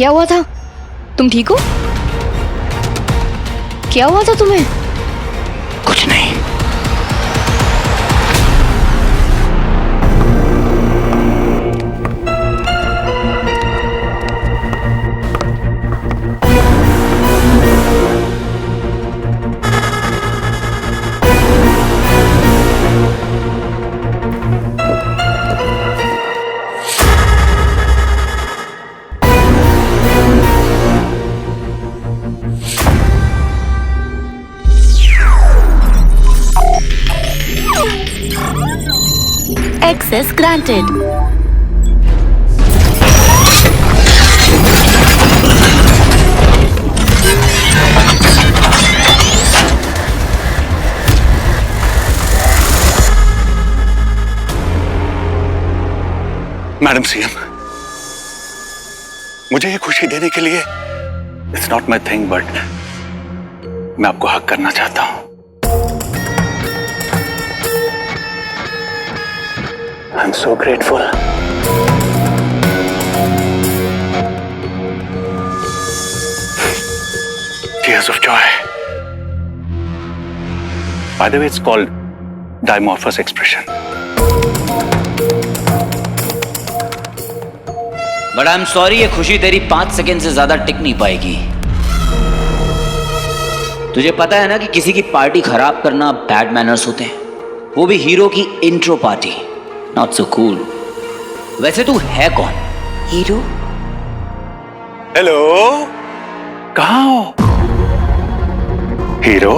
क्या हुआ था? तुम ठीक हो? क्या हुआ था तुम्हें? कुछ नहीं। Access granted. मैडम सीएम, मुझे ये खुशी देने के लिए it's not my thing, but मैं आपको हक करना चाहता हूं। I am so grateful. Tears of joy. By the way, it's called dimorphous expression. But I am sorry, ये खुशी तेरी 5 सेकेंड से ज्यादा टिक नहीं पाएगी। तुझे पता है ना कि किसी की पार्टी खराब करना बैड मैनर्स होते हैं, वो भी हीरो की intro party. Not so cool. वैसे तू है कौन? हीरो? हेलो, कहाँ हो? हीरो?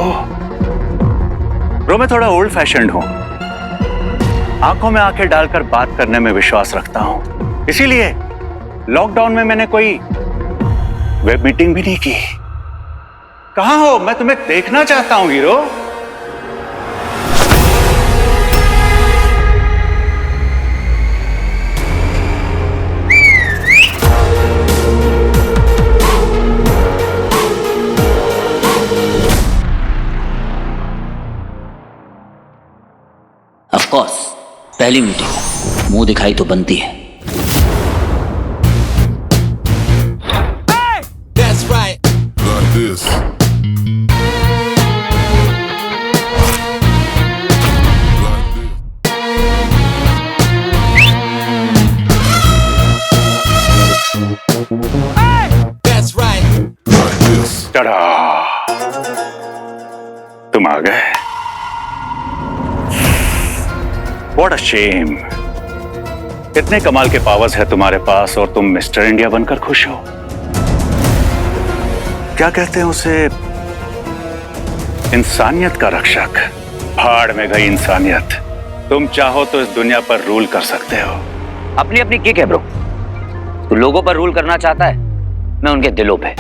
ब्रो, मैं थोड़ा ओल्ड फैशन्ड हूं। आंखों में आंखें डालकर बात करने में विश्वास रखता हूं, इसीलिए लॉकडाउन में मैंने कोई वेब मीटिंग भी नहीं की। कहां हो? मैं तुम्हें देखना चाहता हूं हीरो। ऑफ कोर्स, पहली मीटिंग, मुंह दिखाई तो बनती है। This. That's right. Like this. टड़ा, तुम आ गए। What a shame. इतने कमाल के पावर्स है तुम्हारे पास और तुम मिस्टर इंडिया बनकर खुश हो। क्या कहते हैं उसे? इंसानियत का रक्षक। भाड़ में गई इंसानियत। तुम चाहो तो इस दुनिया पर रूल कर सकते हो। अपनी अपनी किक है ब्रो। तू लोगों पर रूल करना चाहता है, मैं उनके दिलों पे।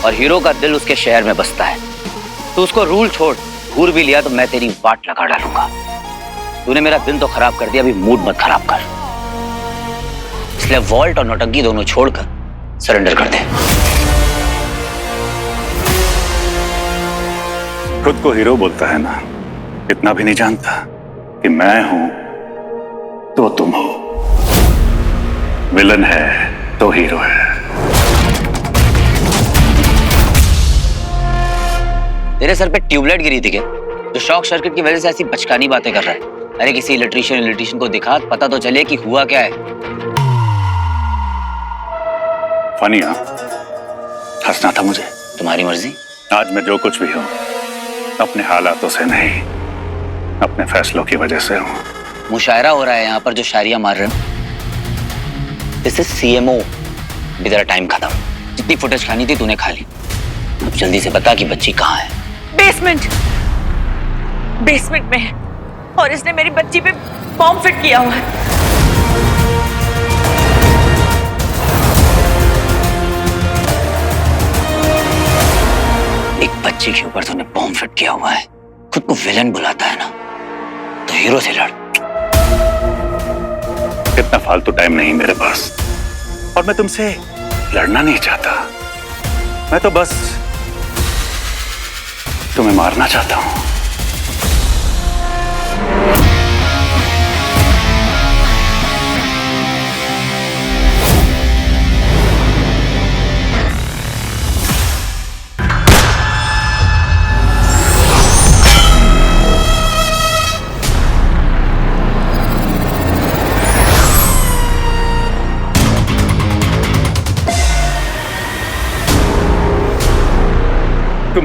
और हीरो का दिल उसके शहर में बसता है। तू उसको रूल छोड़, घूर भी लिया तो मैं तेरी वाट लगा डालूंगा। तूने मेरा दिन तो खराब कर दिया, अभी मूड मत खराब कर। इसलिए वॉल्ट और नौटंकी दोनों छोड़कर सरेंडर कर दे। खुद को हीरो बोलता है ना, इतना भी नहीं जानता कि मैं हूं तो तुम हो, विलन है तो हीरो है। तेरे सर पे ट्यूबलाइट गिरी थी क्या, जो शॉक सर्किट की वजह से ऐसी बचकानी बातें कर रहा है? अरे किसी इलेक्ट्रिशियन को दिखा, पता तो चले कि हुआ क्या है। फनी हाँ? हंसना था मुझे। तुम्हारी मर्जी। आज मैं जो कुछ भी हूं, अपने हालातों से नहीं, अपने फैसलों की वजह से हूं। मुशायरा हो रहा है यहाँ पर, जो शायरियां मार रहे हो। This is CMO. अभी तेरा टाइम खत्म। जितनी फुटेज खानी थी तूने खा ली। अब जल्दी से बता कि बच्ची कहाँ है। बेसमेंट में है और इसने मेरी बच्ची पे बॉम्ब फिट किया हुआ है। एक बच्ची के ऊपर तूने बॉम्ब फिट किया हुआ है। खुद को विलन बुलाता है ना, तो हीरो से लड़। इतना फालतू टाइम नहीं मेरे पास, और मैं तुमसे लड़ना नहीं चाहता। मैं तो बस तुम्हें मारना चाहता हूं।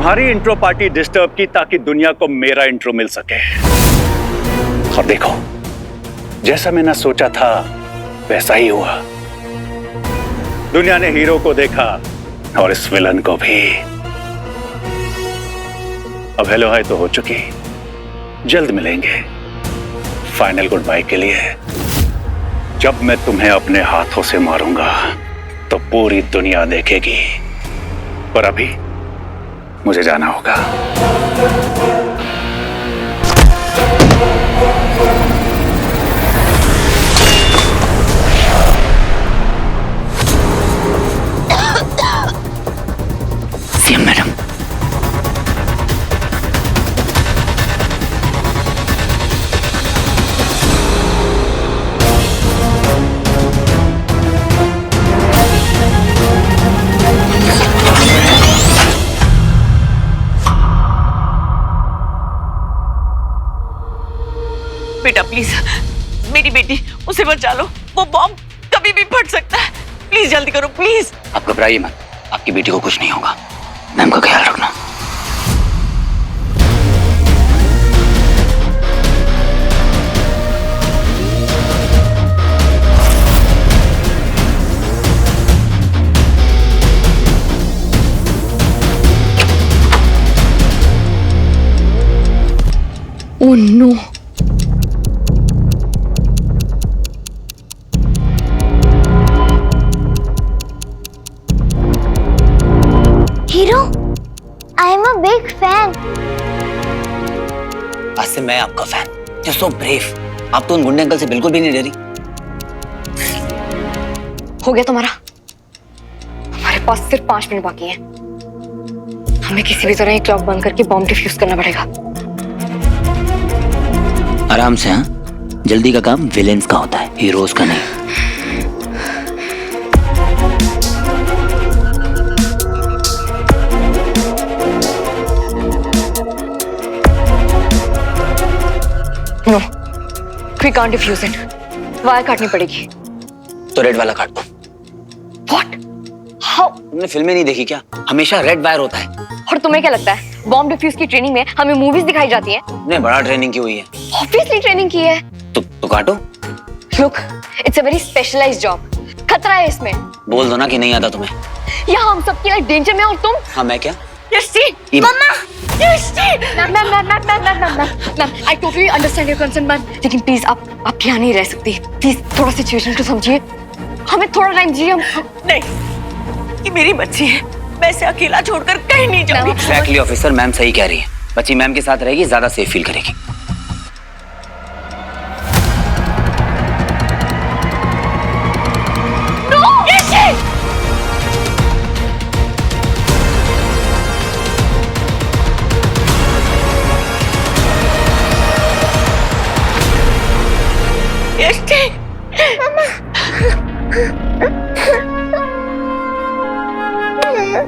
तुम्हारी इंट्रो पार्टी डिस्टर्ब की ताकि दुनिया को मेरा इंट्रो मिल सके। और देखो, जैसा मैंने सोचा था वैसा ही हुआ। दुनिया ने हीरो को देखा और इस विलन को भी। अब हेलो हाय तो हो चुकी, जल्द मिलेंगे फाइनल गुड बाय के लिए। जब मैं तुम्हें अपने हाथों से मारूंगा तो पूरी दुनिया देखेगी, पर अभी मुझे जाना होगा। सीएम मैडम, बेटा प्लीज, मेरी बेटी, उसे बचा लो। वो बॉम्ब कभी भी फट सकता है। प्लीज जल्दी करो प्लीज। आप घबराइए मत, आपकी बेटी को कुछ नहीं होगा। मैम का ख्याल रखना। Oh no. Hero, I am a big fan. आज से मैं आपका फैन। You so brave. आप तो उन गुंडे अंकल से बिल्कुल भी नहीं डरी। हो गया तुम्हारा? हमारे पास सिर्फ 5 मिनट बाकी हैं। हमें किसी भी तरह ये क्लॉक बंद करके बॉम्ब डिफ्यूज करना पड़ेगा। आराम से। हाँ, जल्दी का काम विलेंस का होता है, हीरोज का नहीं। No, we can't defuse it. Wire काटनी पड़ेगी। तो रेड वाला काट दो। व्हाट? हाउ? तुमने फिल्में नहीं देखी क्या? हमेशा रेड वायर होता है। और तुम्हें क्या लगता है बॉम्ब डिफ्यूज की ट्रेनिंग में हमें मूवीज दिखाई जाती हैं? तुमने बड़ा ट्रेनिंग की हुई है। ऑब्वियसली ट्रेनिंग की है। तो काटो। Look, it's a very specialised job. खतरा है इसमें। बोल दो ना कि नहीं आता तुम्हें। यहाँ हम सबके लिए डेंजर में, और तुम? हाँ, मैं क्या? Yashti, mamma, Yashti. Ma'am, I totally understand your concern ma'am, लेकिन प्लीज आप यहाँ नहीं रह सकती। प्लीज थोड़ा सिचुएशन को समझिए। हमें थोड़ा टाइम दीजिए। नहीं, ये मेरी बच्ची है। मैं इसे अकेला छोड़कर कहीं नहीं जाऊंगी। एक्जैक्टली ऑफिसर, मैम सही कह रही है। बच्ची मैम के साथ रहेगी, ज्यादा सेफ फील करेगी।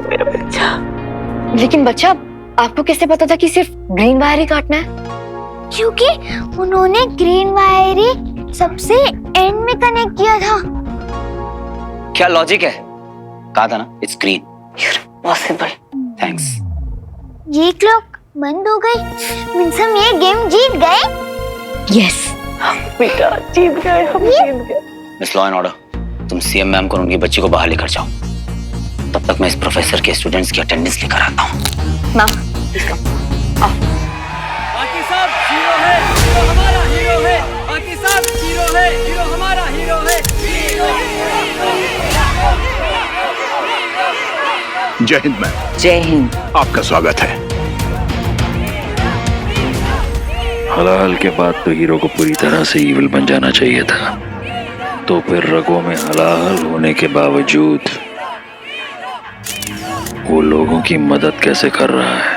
मेरा बच्चा। लेकिन बच्चा, आपको कैसे पता था कि सिर्फ ग्रीन वायर ही काटना है? क्योंकि उन्होंने ग्रीन वायर ही सबसे एंड में कनेक्ट किया था। क्या लॉजिक है? कहा था ना, इट्स ग्रीन। पॉसिबल। थैंक्स। ये क्लॉक बंद हो गई, मींस हम ये गेम जीत गए। यस बेटा, जीत गए हम, जीत गए। मिस लॉ एंड ऑर्डर, तुम सीएम मैम को और उनकी बच्ची को बाहर लेकर जाओ। तब तक मैं इस प्रोफेसर के स्टूडेंट्स की अटेंडेंस लेकर आता हूँ। Ma'am, please come. आओ। बाकी सब हीरो है, हीरो हमारा हीरो है। बाकी सब हीरो है, हीरो हमारा हीरो है। जय हिंद मैम। जय हिंद। आपका स्वागत है। हलाहल के बाद तो हीरो को पूरी तरह से ईविल बन जाना चाहिए था, तो फिर रगों में हलाहल होने के बावजूद वो लोगों की मदद कैसे कर रहा है?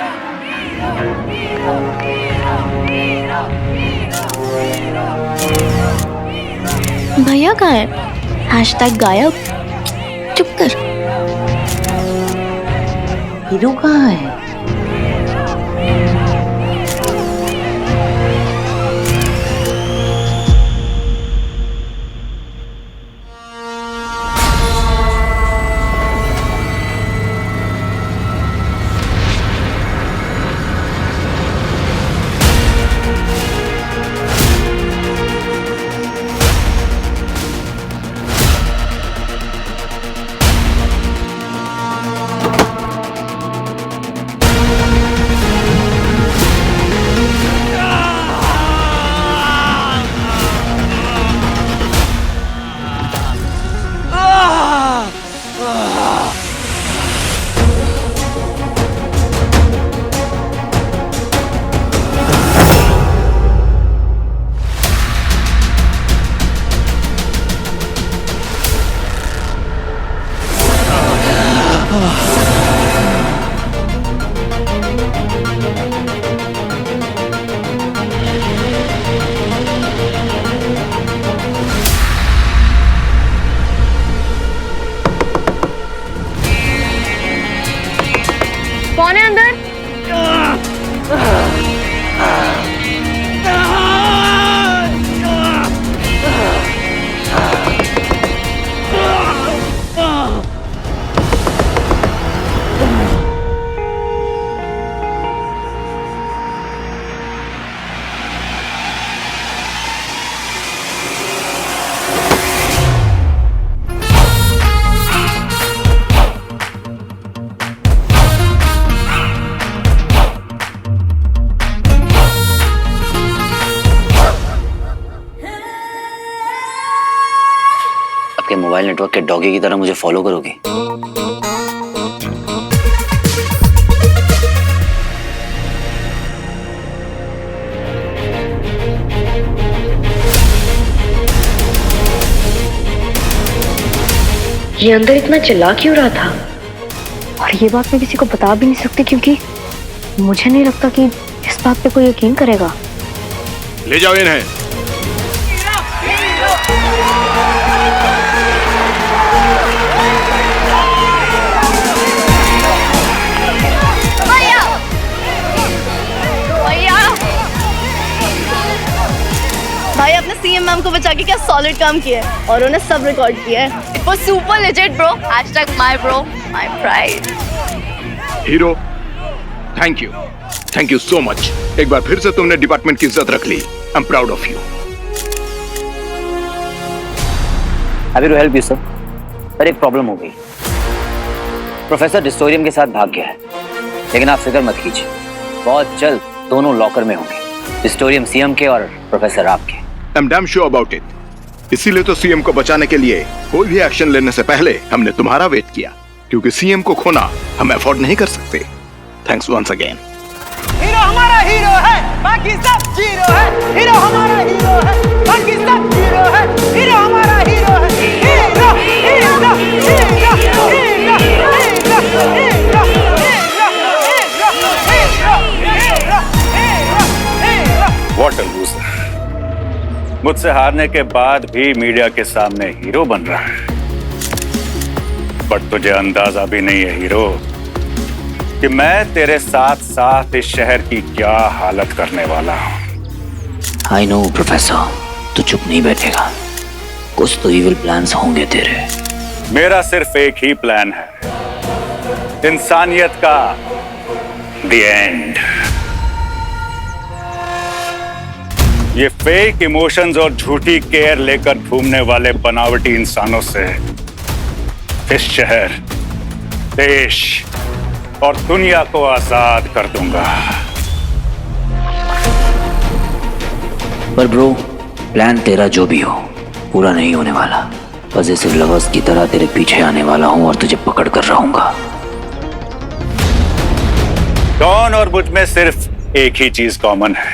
भैया कहाँ है? हैशटैग गायब। चुप कर। हीरो कहाँ है? मोबाइल नेटवर्क के डॉगी की तरह मुझे फॉलो करोगी? ये अंदर इतना चिल्ला क्यों रहा था? और ये बात मैं किसी को बता भी नहीं सकती क्योंकि मुझे नहीं लगता कि इस बात पे कोई यकीन करेगा। ले जाओ इन्हें। भाई आपने सीएम मैम को बचा के क्या सॉलिड काम किया है और उन्हें सब रिकॉर्ड किया है। It was super legend bro. #My bro my pride. Hero, thank you so much. एक बार फिर से तुमने डिपार्टमेंट की इज्जत रख ली। I am proud of you. Happy to help you sir. Sir एक प्रॉब्लम हो गई। प्रोफेसर डिस्टोरियम के साथ भाग गया है, लेकिन आप फिक्र मत कीजिए, बहुत जल्द दोनों लॉकर में होंगे, डिस्टोरियम सीएम के और प्रोफेसर आपके। I am damn sure about it. इसीलिए तो सीएम को बचाने के लिए कोई भी एक्शन लेने से पहले हमने तुम्हारा वेट किया, क्योंकि सीएम को खोना हम अफोर्ड नहीं कर सकते। Thanks once again. हीरो हमारा हीरो है, बाकी सब जीरो है। हीरो हमारा हीरो है, बाकी सब जीरो है। हीरो हमारा हीरो है। Hero hero hero hero what a loser. मुझसे हारने के बाद भी मीडिया के सामने हीरो बन रहा है। बट तुझे अंदाजा भी नहीं है हीरो कि मैं तेरे साथ साथ इस शहर की क्या हालत करने वाला हूं। आई नो प्रोफेसर, तू चुप नहीं बैठेगा, कुछ तो इविल प्लान्स होंगे तेरे। मेरा सिर्फ एक ही प्लान है, इंसानियत का द एंड। ये फेक इमोशंस और झूठी केयर लेकर घूमने वाले बनावटी इंसानों से इस शहर, देश और दुनिया को आजाद कर दूंगा। पर ब्रो, प्लान तेरा जो भी हो पूरा नहीं होने वाला। पॉजिटिव लवर्स की तरह तेरे पीछे आने वाला हूं और तुझे पकड़ कर रहूंगा। डॉन और मुझ में सिर्फ एक ही चीज कॉमन है,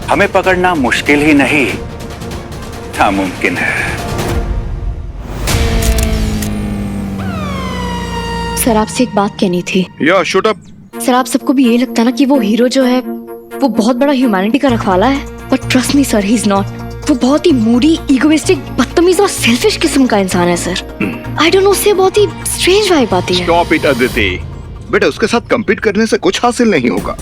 हमें पकड़ना मुश्किल ही नहीं, नामुमकिन है। सर आपसे एक बात कहनी थी। या शट अप। सर आप सबको भी ये लगता है ना कि वो हीरो जो है वो बहुत बड़ा ह्यूमैनिटी का रखवाला है, but trust me sir, he is not. वो बहुत ही मूडी, इगोइस्टिक, बदतमीज और सेल्फिश किस्म का इंसान है सर। आई डोंट नो, उससे बहुत ही स्ट्रेंज वाइब आती है। Stop it Aditi. बेटा उसके साथ compete करने से कुछ हासिल नहीं होगा।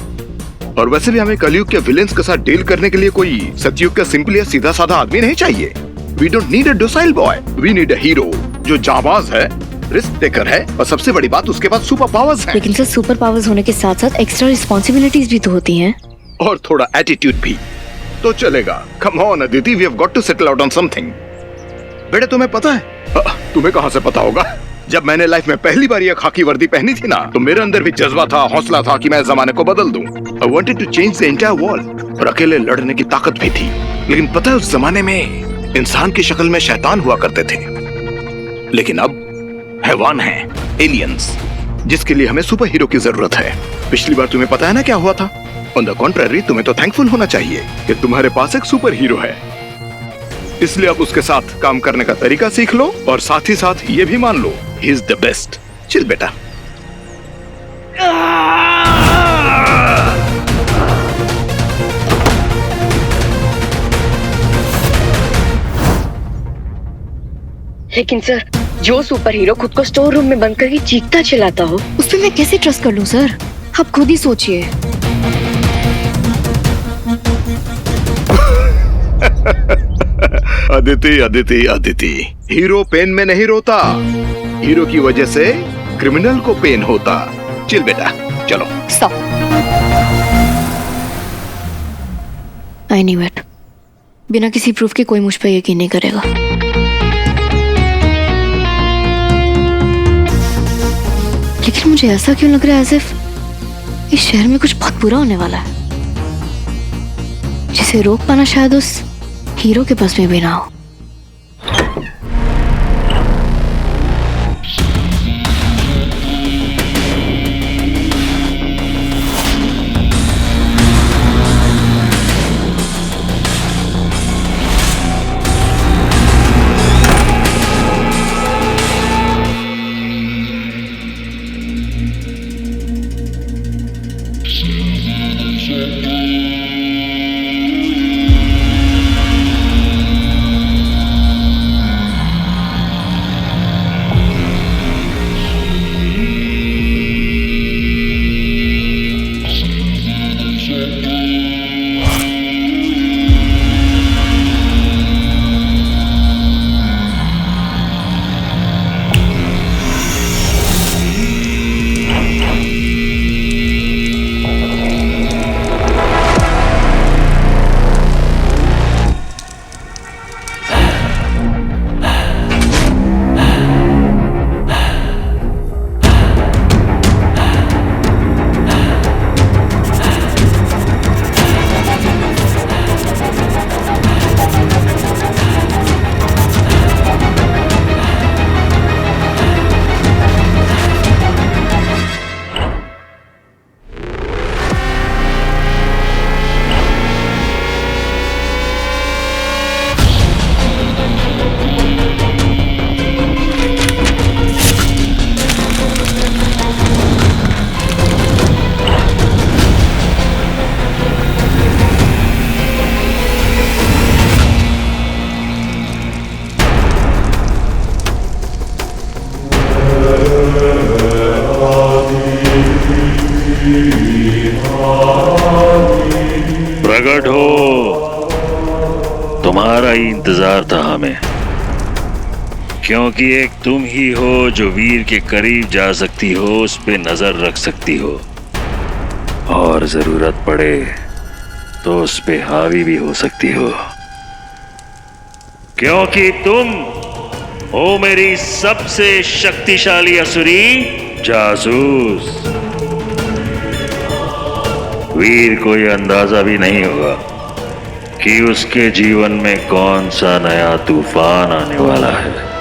और वैसे भी हमें कलयुग के विलेंस के साथ डील करने के लिए कोई सतयुग का सिंपल या सीधा साधा आदमी नहीं चाहिए। We don't need a docile boy, we need a hero जो जाबाज है, रिस्क टेकर है और सबसे बड़ी बात उसके पास सुपर पावर्स हैं। लेकिन सर सुपर पावर्स होने के साथ साथ एक्स्ट्रा रिस्पॉन्सिबिलिटीज भी तो होती हैं। और थोड़ा एटीट्यूड भी तो चलेगा। Come on Aditi, we have got to settle out on something. बेटा तुम्हें पता है? तुम्हें कहां से पता होगा? जब मैंने लाइफ में पहली बार ये खाकी वर्दी पहनी थी ना, तो मेरे अंदर भी जज्बा था, हौसला था कि मैं जमाने को बदल दूं। I wanted to change the entire world। और अकेले लड़ने की ताकत भी थी। लेकिन पता है उस जमाने में इंसान की शक्ल में शैतान हुआ करते थे, लेकिन अब हैवान हैं, एलियंस, जिसके लिए हमें सुपर हीरो की जरूरत है। पिछली बार तुम्हें पता है ना क्या हुआ था? ऑन द कॉन्ट्ररी, तुम्हें तो थैंकफुल होना चाहिए कि तुम्हारे पास एक सुपर हीरो है। इसलिए अब उसके साथ काम करने का तरीका सीख लो और साथ ही साथ ये भी मान लो, he is the best. Chill बेटा। लेकिन सर जो सुपर हीरो खुद को स्टोर रूम में बंद करके चीखता चिल्लाता हो, उस पर मैं कैसे ट्रस्ट कर लूं सर? आप खुद ही सोचिए। अदिति अदिति अदिति, हीरो पेन में नहीं रोता, हीरो की वजह से क्रिमिनल को पेन होता। चिल बेटा, चलो। स्टॉप। I knew it. बिना किसी प्रूफ के कोई मुझ पर यकीन नहीं करेगा। लेकिन मुझे ऐसा क्यों लग रहा है एज़ इफ इस शहर में कुछ बहुत बुरा होने वाला है, जिसे रोक पाना शायद उस हीरो के पास में भी ना हो। प्रकट हो, तुम्हारा ही इंतजार था हमें, क्योंकि एक तुम ही हो जो वीर के करीब जा सकती हो, उस पे नजर रख सकती हो, और जरूरत पड़े तो उस पे हावी भी हो सकती हो, क्योंकि तुम हो मेरी सबसे शक्तिशाली असुरी जासूस। वीर को यह अंदाजा भी नहीं होगा कि उसके जीवन में कौन सा नया तूफान आने वाला है।